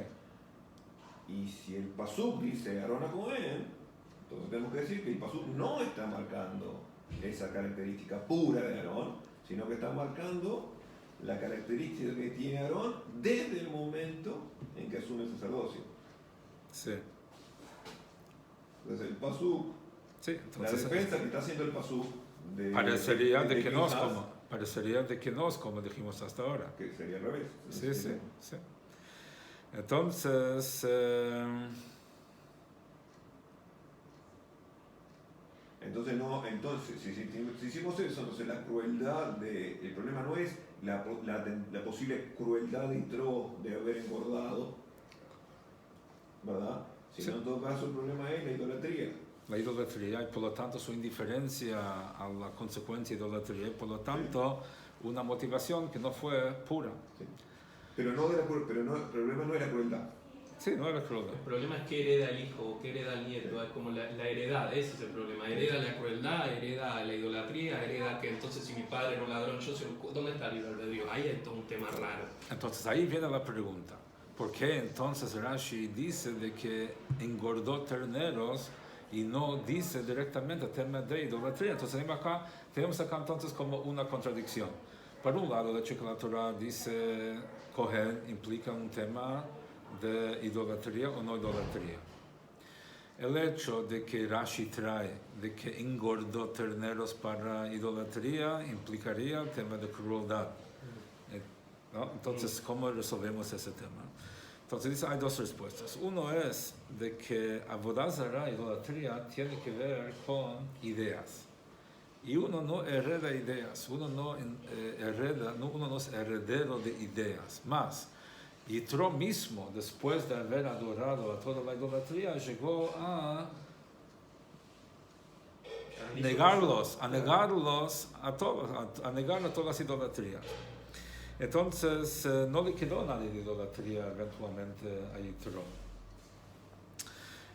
Y si el Pasuk dice Aarón HaKohen, entonces tenemos que decir que el Pasuk no está marcando esa característica pura de Aarón, sino que está marcando la característica que tiene Aarón desde el momento en que asume el sacerdocio. Sí. Entonces el Pasuk, Sí, entonces, la defensa que está haciendo el Pasuk parecería de que no es Pinhas, como dijimos hasta ahora. que sería al revés. Sí. Entonces, entonces si hicimos eso, entonces la crueldad el problema no es la posible crueldad de Yitro de haber engordado, ¿verdad? Sino Sí. en todo caso el problema es la idolatría. la idolatría y por lo tanto su indiferencia a la consecuencia de idolatría y por lo tanto una motivación que no fue pura. Sí. Pero el problema no es la crueldad. Sí, no era crueldad. El problema es que hereda el hijo, que hereda el nieto, es como la heredad, ese es el problema. Hereda la crueldad, hereda la idolatría, hereda que entonces si mi padre era un ladrón, yo soy ¿dónde está el libre albedrío? Ahí hay todo un tema raro. Entonces ahí viene la pregunta. ¿Por qué entonces Rashi dice de que engordó terneros y no dice directamente el tema de idolatría? Entonces tenemos acá entonces como una contradicción. Por un lado, el hecho que la Torah dice Kohen implica un tema de idolatría o no idolatría. El hecho de que Rashi trae de que engordó terneros para idolatría implicaría el tema de crueldad. ¿No? Entonces, ¿cómo resolvemos ese tema? Entonces dice, hay dos respuestas. Uno es de que Avodah Zarah, idolatría, tiene que ver con ideas. Y uno no hereda ideas, uno no es heredero de ideas. Más, Yitro mismo, después de haber adorado a toda la idolatría, llegó a negarlos a todos, a negar a todas las idolatrías. Entonces, no le quedó nada de idolatría eventualmente a Yitro.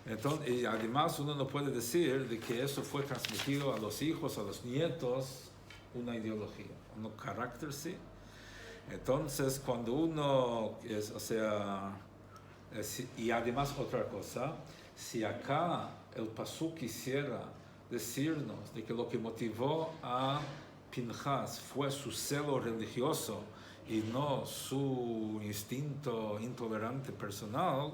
Entonces, y además uno no puede decir de que eso fue transmitido a los hijos, a los nietos, una ideología, un carácter sí. Entonces, cuando uno, y además otra cosa, si acá el pasuk quisiera decirnos de que lo que motivó a Pinhas fue su celo religioso y no su instinto intolerante personal,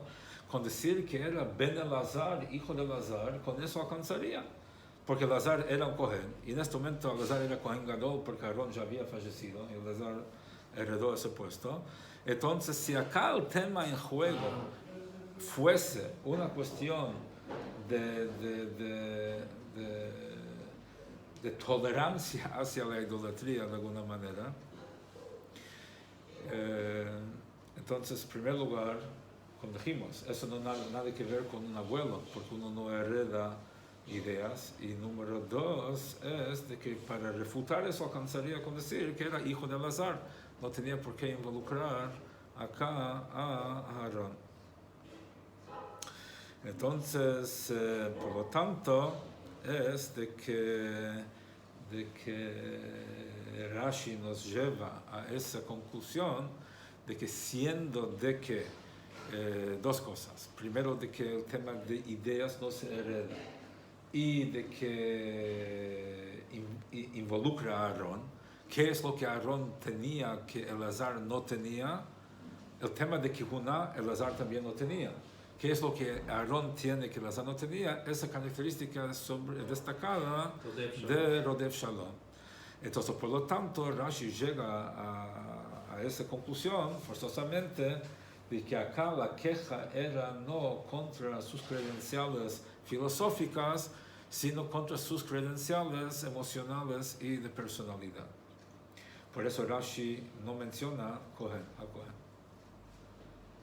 con decir que era Ben Elazar, hijo de Elazar, con eso alcanzaría. Porque Elazar era un Cohen, y en este momento Elazar era Cohen Gadol porque Aarón ya había fallecido, y Elazar heredó ese puesto. Entonces, si acá el tema en juego fuese una cuestión de tolerancia hacia la idolatría de alguna manera, entonces, en primer lugar, como dijimos, eso no tiene nada que ver con un abuelo, porque uno no hereda ideas. Y número dos es de que para refutar eso alcanzaría con decir que era hijo de Elazar, no tenía por qué involucrar acá a Aarón. Entonces, por lo tanto, es de que Rashi nos lleva a esa conclusión de que siendo de que dos cosas. Primero, de que el tema de ideas no se hereda. y de que involucra a Aarón. ¿Qué es lo que Aarón tenía que Elazar no tenía? El tema de Kihuná, Elazar también no tenía. ¿Qué es lo que Aarón tiene que Elazar no tenía? Esa característica destacada de Rodef Shalom. Entonces, por lo tanto, Rashi llega a esa conclusión, forzosamente, de que acá la queja era no contra sus credenciales filosóficas, sino contra sus credenciales emocionales y de personalidad. Por eso Rashi no menciona a Cohen.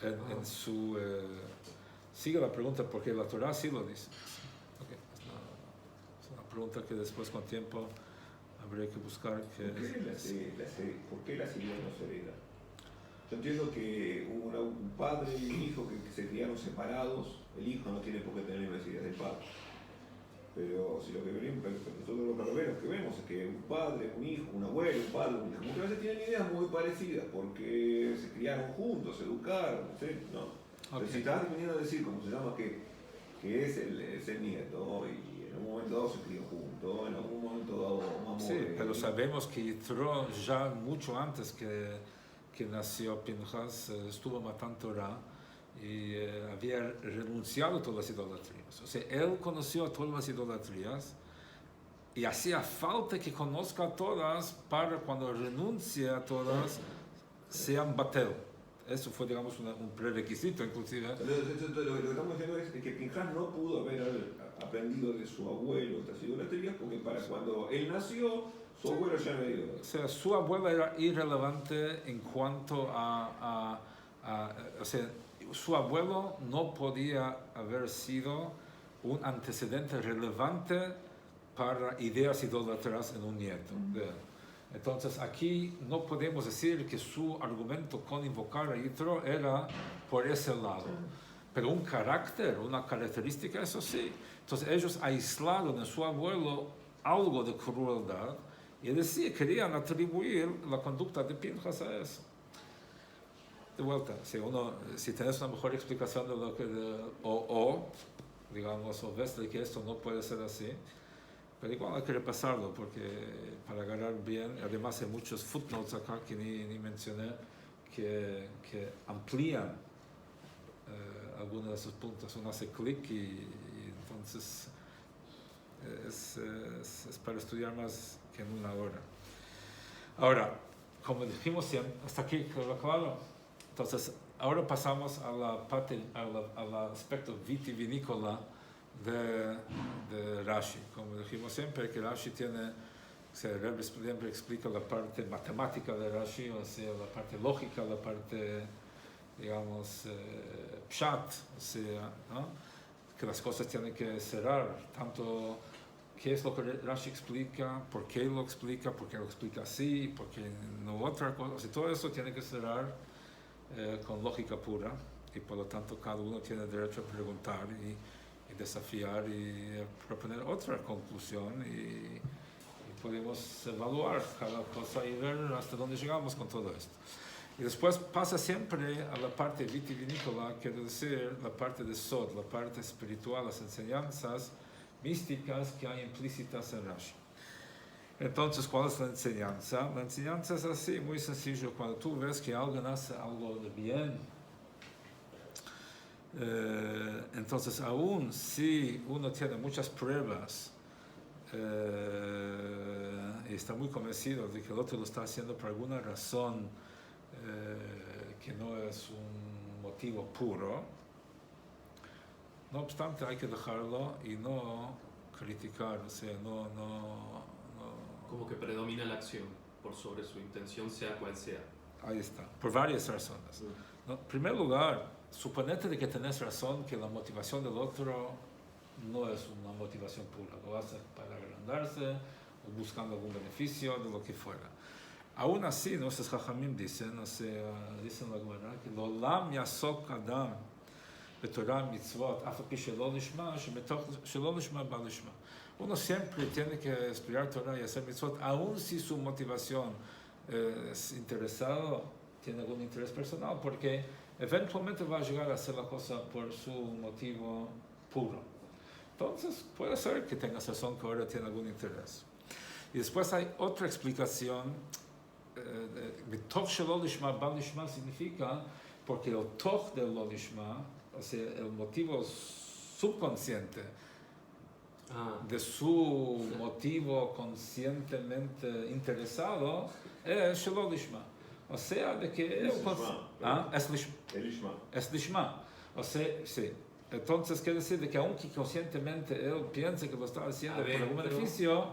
En su... sigue la pregunta porque la Torah sí lo dice. Okay. Es una pregunta que después con tiempo habría que buscar. ¿Por qué la Siria no se hereda? Yo entiendo que un padre y un hijo que se criaron separados, el hijo no tiene por qué tener las ideas del padre. Pero si lo que nosotros los carroberos que vemos es que un padre, un hijo, un abuelo, un padre, un hijo, como que a veces tienen ideas muy parecidas porque se criaron juntos, se educaron, ¿no? Pero si estás viniendo a decir, como se llama, que es el nieto y en un momento dado se crió juntos, en algún momento dado mamó. Sí, pero sabemos que Yitro ya mucho antes que nació Pinchas estuvo matando Torah y había renunciado a todas las idolatrías. O sea, él conoció todas las idolatrías y hacía falta que conozca todas para cuando renuncie a todas sean batel. Eso fue, digamos, un prerequisito, inclusive. Lo que estamos diciendo es que Pinchas no pudo haber aprendido de su abuelo estas idolatrías porque para cuando él nació, su abuelo ya no era idólatra. O sea, su abuelo era irrelevante en cuanto o sea, su abuelo no podía haber sido un antecedente relevante para ideas idólatras en un nieto de él. Entonces aquí no podemos decir que su argumento con invocar a Yitro era por ese lado, pero un carácter, una característica, eso sí. Entonces ellos aislaron en su abuelo algo de crueldad y decían, querían atribuir la conducta de Pinchas a eso. De vuelta, si tienes una mejor explicación de lo que digamos, o ves de que esto no puede ser así, pero igual hay que repasarlo porque para agarrar bien, además hay muchos footnotes acá que ni mencioné que amplían algunos de esos puntos. Uno hace clic y entonces es para estudiar más que en una hora. Ahora, como dijimos siempre, hasta aquí, claro. Entonces, ahora pasamos a la parte, al aspecto vitivinícola de Rashi. Como dijimos siempre, que Rashi tiene, el Rebbe siempre explica la parte matemática de Rashi, o sea, la parte lógica, la parte, digamos, pshat, o sea, ¿no? Que las cosas tienen que cerrar, tanto qué es lo que Rashi explica, por qué lo explica así, por qué no otra cosa, o sea, todo eso tiene que cerrar con lógica pura, y por lo tanto cada uno tiene derecho a preguntar y desafiar y proponer otra conclusión y podemos evaluar cada cosa y ver hasta dónde llegamos con todo esto. Y después pasa siempre a la parte vitivinícola, quiere decir la parte de Sod, la parte espiritual, las enseñanzas místicas que hay implícitas en Rashi. Entonces, ¿cuál es la enseñanza? La enseñanza es así, muy sencillo. Cuando tú ves que alguien hace algo de bien, entonces aún si uno tiene muchas pruebas y está muy convencido de que el otro lo está haciendo por alguna razón que no es un motivo puro, no obstante hay que dejarlo y no criticar, o sea, no como que predomina la acción por sobre su intención, sea cual sea. Ahí está, por varias razones. ¿No? En primer lugar, suponete de que tenés razón que la motivación del otro no es una motivación pura, lo hace para agrandarse o buscando algún beneficio de lo que fuera. Aún así, nuestros Jajamim dicen, o sea, dicen la Gemara, que lo lam yasok adam betorah mitzvot af pi shelo nishma shemetoch shelo nishma ba nishma. Uno siempre tiene que estudiar Torah y hacer mitzvot, aun si su motivación es interesado, tiene algún interés personal, porque eventualmente va a llegar a hacer la cosa por su motivo puro. Entonces, puede ser que tengas razón que ahora tiene algún interés. Y después hay otra explicación. Toch shelo lishma ba lishma significa porque el toch del lo lishma, o sea, el motivo subconsciente de su motivo conscientemente interesado es shelo lishma. O sea, de que es lishma. O sea, sí. Entonces quiere decir de que aunque conscientemente él piense que lo está haciendo por algún beneficio,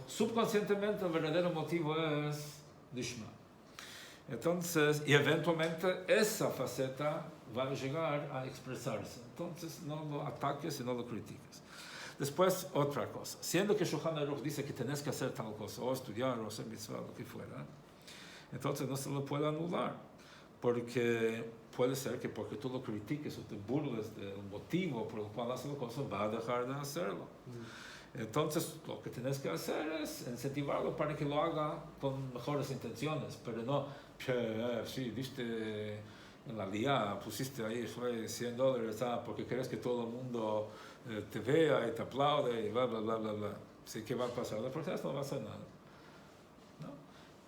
subconscientemente el verdadero motivo es lishma. Entonces, y eventualmente esa faceta va a llegar a expresarse. Entonces no lo ataques y no lo critiques. Después, otra cosa. Siendo que Shulchan Aruch dice que tenés que hacer tal cosa, o estudiar, o hacer mitzvah, lo que fuera, entonces no se lo puede anular. Porque puede ser que porque tú lo critiques o te burles del motivo por el cual hace la cosa, va a dejar de hacerlo. Entonces, lo que tienes que hacer es incentivarlo para que lo haga con mejores intenciones, pero no, sí, viste, en la lía pusiste ahí, fue $100, porque quieres que todo el mundo te vea y te aplaude y bla, bla, bla, bla, bla. Así que va a pasar, la protesta no va a hacer nada.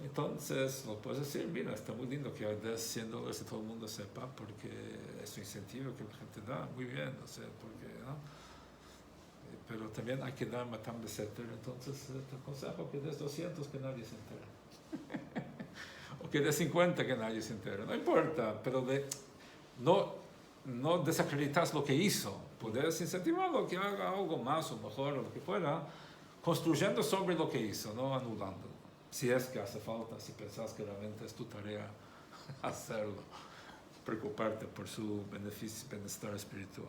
Entonces, lo puedes decir, mira, está muy lindo que des $100 y todo el mundo sepa, porque es un incentivo que la gente da, muy bien, no sé, porque, ¿no? Pero también hay que dar matam beseter, entonces te aconsejo que des 200 que nadie se entere. O que des 50 que nadie se entere, no importa, pero no desacreditas lo que hizo, puedes incentivarlo que haga algo más o mejor o lo que fuera, construyendo sobre lo que hizo, no anulándolo. Si es que hace falta, si pensás que realmente es tu tarea hacerlo, preocuparte por su bienestar espiritual.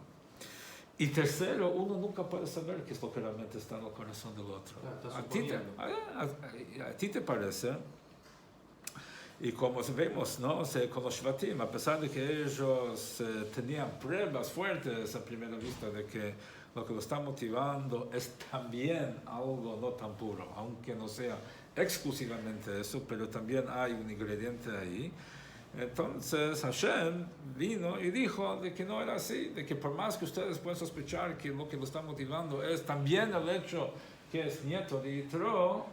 Y tercero, uno nunca puede saber qué es lo que realmente está en el corazón del otro. A ti te parece, y como vemos, ¿no? Con los Shvatim, a pesar de que ellos tenían pruebas fuertes a primera vista de que lo que lo está motivando es también algo no tan puro, aunque no sea exclusivamente eso, pero también hay un ingrediente ahí. Entonces Hashem vino y dijo de que no era así, de que por más que ustedes puedan sospechar que lo está motivando es también el hecho que es nieto de Yitro,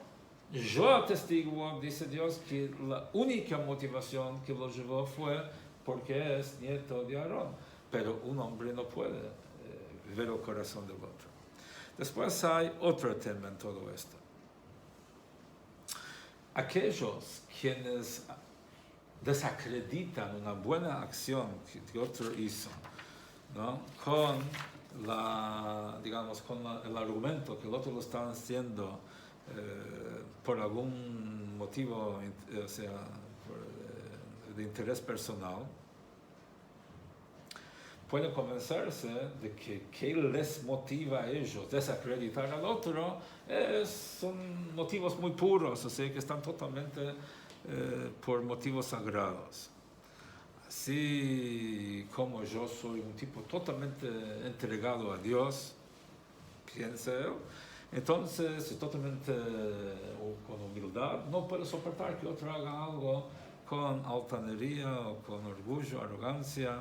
yo atestiguo, dice Dios, que la única motivación que lo llevó fue porque es nieto de Aarón, pero un hombre no puede ver el corazón del otro. Después hay otro tema en todo esto. Aquellos quienes desacreditan una buena acción que otro hizo, ¿no? Con el argumento que el otro lo está haciendo por algún motivo, o sea, de interés personal, pueden convencerse de que qué les motiva a ellos desacreditar al otro son motivos muy puros, o sea, que están totalmente por motivos sagrados. Así como yo soy un tipo totalmente entregado a Dios, piensa él, entonces totalmente con humildad no puedo soportar que otro haga algo con altanería o con orgullo, arrogancia.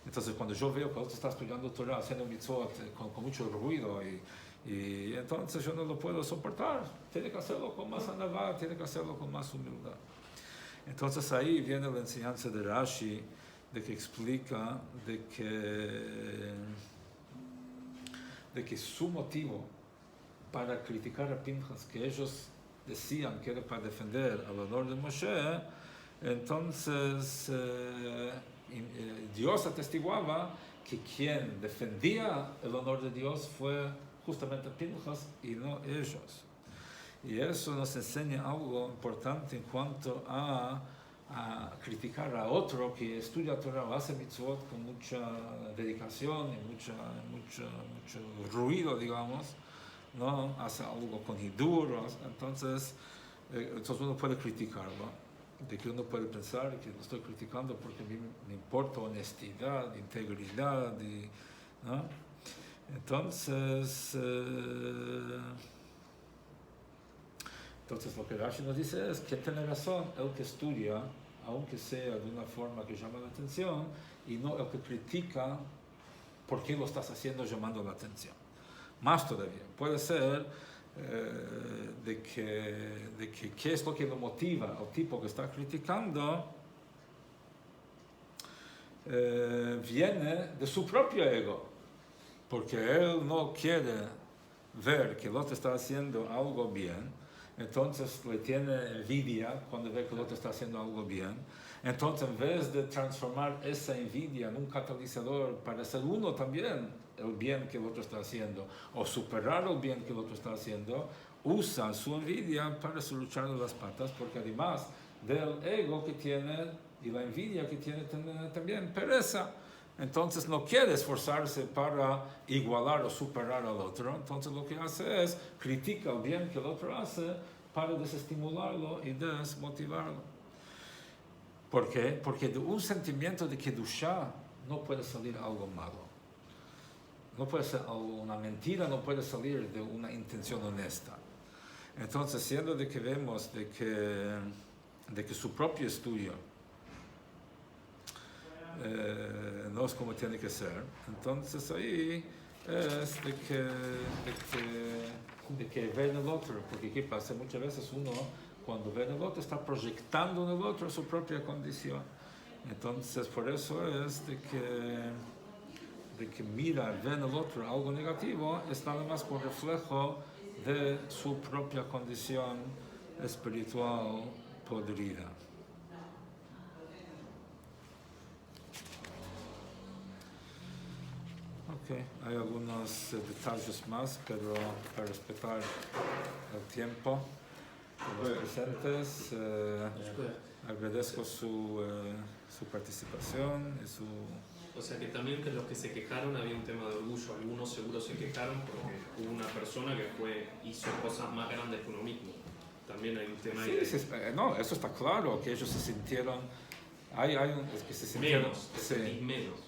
Entonces, cuando yo veo que otro está estudiando Torah, haciendo mitzvot con mucho ruido, y entonces yo no lo puedo soportar. Tiene que hacerlo con más anavá, tiene que hacerlo con más humildad. Entonces, ahí viene la enseñanza de Rashi, de que explica de que su motivo para criticar a Pinchas, que ellos decían que era para defender al honor de Moshe, entonces Dios atestiguaba que quien defendía el honor de Dios fue justamente Pinchas y no ellos. Y eso nos enseña algo importante en cuanto a criticar a otro que estudia Torah o hace mitzvot con mucha dedicación y mucho ruido, digamos, ¿no? Hace algo con hidur, entonces uno puede criticarlo. De que uno puede pensar que lo estoy criticando porque a mí me importa honestidad, integridad, ¿no? Entonces lo que Rashi nos dice es que tiene razón el que estudia, aunque sea de una forma que llama la atención, y no el que critica por qué lo estás haciendo llamando la atención. más todavía. Puede ser de que qué es lo que lo motiva al tipo que está criticando, viene de su propio ego, porque él no quiere ver que el otro está haciendo algo bien, entonces le tiene envidia cuando ve que el otro está haciendo algo bien. Entonces, en vez de transformar esa envidia en un catalizador para hacer uno también el bien que el otro está haciendo, o superar el bien que el otro está haciendo, usa su envidia para solucionar las patas, porque además del ego que tiene y la envidia que tiene también pereza. Entonces no quiere esforzarse para igualar o superar al otro. Entonces lo que hace es critica el bien que el otro hace para desestimularlo y desmotivarlo. ¿Por qué? Porque de un sentimiento de Kedushá no puede salir algo malo. No puede ser una mentira, no puede salir de una intención honesta. Entonces, siendo de que vemos de que su propio estudio no es como tiene que ser, entonces ahí es de que ve en el otro, porque ¿qué pasa? Muchas veces uno, cuando ve en el otro, está proyectando en el otro su propia condición. Entonces, por eso es de que mira, ve en el otro algo negativo, es nada más por reflejo de su propia condición espiritual podrida. Ok, hay algunos detalles más, pero para respetar el tiempo de los presentes, agradezco su participación y su... O sea que también que los que se quejaron había un tema de orgullo. Algunos seguro se quejaron porque hubo una persona que hizo cosas más grandes que uno mismo. También hay un tema ahí. Sí, no, eso está claro, que ellos se sintieron... es que se sintieron... Menos.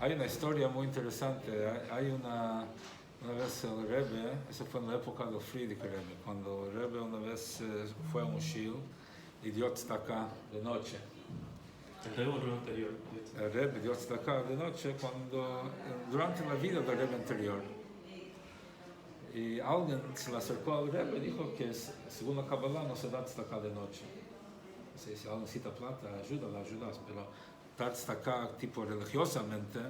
Hay una historia muy interesante. Hay una vez el Rebbe, eso fue en la época del Friedrich Rebbe, cuando el Rebbe una vez fue a un shul y dio tzedakah de noche. El Rebbe dio tzedakah de noche durante la vida del Rebbe anterior. Y alguien se le acercó al Rebbe y dijo que según la Kabbalah no se da tzedakah de noche. O sea, si alguien necesita plata, ayudas, pero dar tzedakah tipo religiosamente,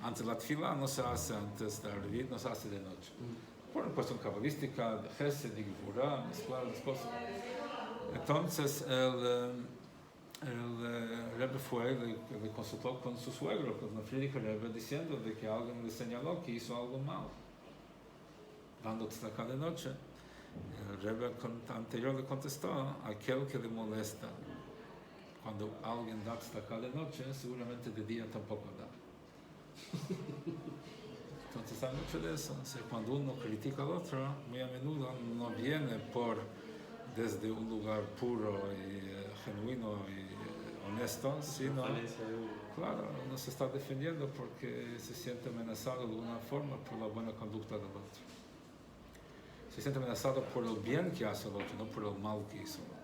antes de la tefilá no se hace antes del Revit, no se hace de noche. Por una cuestión cabalística, de Gesed, de Gevurah, mezclar las cosas. Entonces, el Rebbe fue y le consultó con su suegro, con el Friedrich Rebbe, diciendo de que alguien le señaló que hizo algo mal, dando tzedakah de noche. El Rebbe anterior le contestó, aquel que le molesta. Cuando alguien da tzedakah de noche, seguramente de día tampoco da. Entonces hay mucho de eso. O sea, cuando uno critica al otro, muy a menudo no viene desde un lugar puro y genuino y honesto, sino, claro, uno se está defendiendo porque se siente amenazado de alguna forma por la buena conducta del otro. Se siente amenazado por el bien que hace el otro, no por el mal que hizo el otro.